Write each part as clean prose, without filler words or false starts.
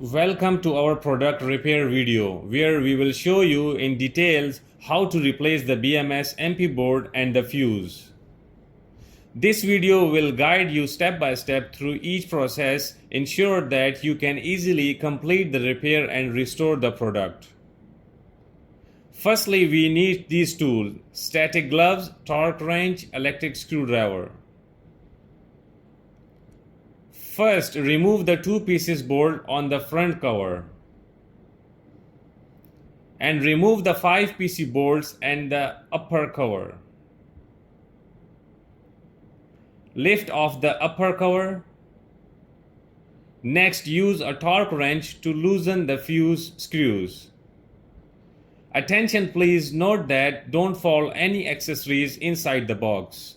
Welcome to our product repair video where we will show you in details how to replace the BMS MP board and the fuse. This video will guide you step by step through each process, ensure that you can easily complete the repair and restore the product. Firstly, we need these tools: static gloves, torque wrench, electric screwdriver. First, remove the two pieces board on the front cover and remove the 5 PC bolts and the upper cover. Lift off the upper cover. Next, use a torque wrench to loosen the fuse screws. Attention, please note that don't fall any accessories inside the box.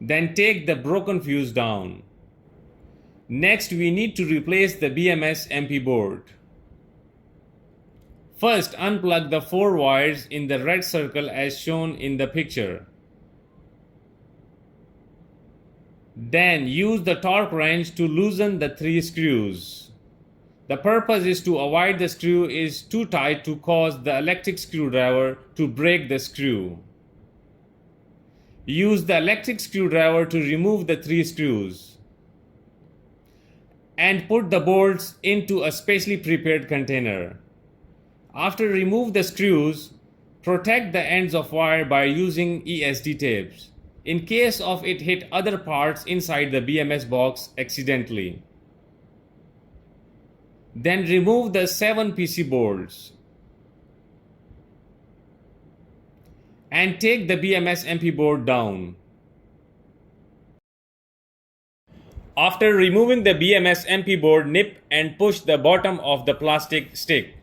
Then take the broken fuse down. Next, we need to replace the BMS MP board. First, unplug the 4 wires in the red circle as shown in the picture. Then use the torque wrench to loosen the 3 screws. The purpose is to avoid the screw is too tight to cause the electric screwdriver to break the screw. Use the electric screwdriver to remove the 3 screws and put the bolts into a specially prepared container. After remove the screws, protect the ends of wire by using ESD tapes in case of it hit other parts inside the BMS box accidentally. Then remove the 7 PC bolts and take the BMS MP board down. After removing the BMS MP board, nip and push the bottom of the plastic stick.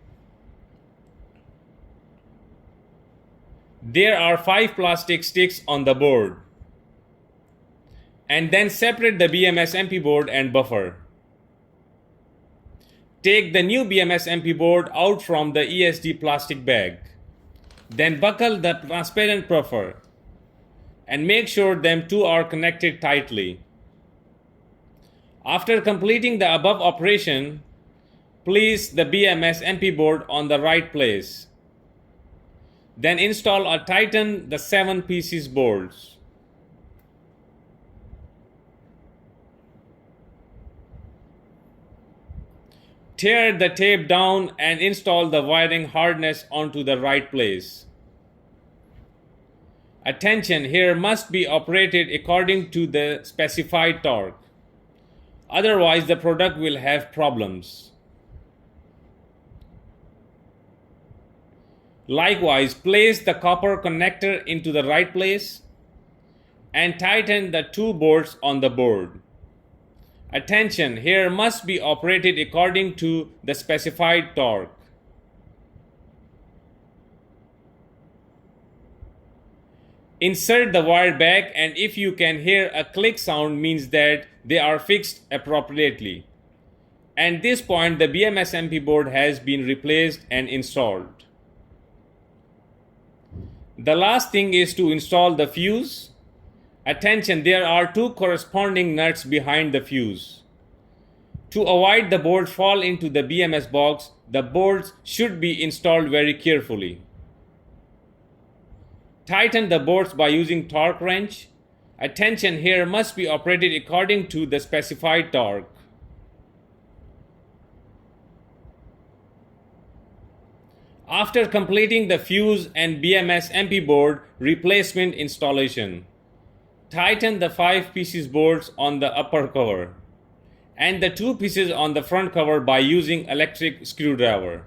There are 5 plastic sticks on the board. And then separate the BMS MP board and buffer. Take the new BMS MP board out from the ESD plastic bag. Then buckle the transparent buffer and make sure them two are connected tightly. After completing the above operation, place the BMS MP board on the right place. Then install or tighten the 7 pieces bolts. Tear the tape down and install the wiring harness onto the right place. Attention, here must be operated according to the specified torque. Otherwise, the product will have problems. Likewise, place the copper connector into the right place and tighten the 2 bolts on the board. Attention, here must be operated according to the specified torque. Insert the wire back, and if you can hear a click sound, means that they are fixed appropriately. At this point, the BMS MP board has been replaced and installed. The last thing is to install the fuse. Attention, there are 2 corresponding nuts behind the fuse. To avoid the board fall into the BMS box, the boards should be installed very carefully. Tighten the bolts by using torque wrench. Attention, here must be operated according to the specified torque. After completing the fuse and BMS MP board replacement installation, tighten the 5 pieces bolts on the upper cover and the 2 pieces on the front cover by using electric screwdriver.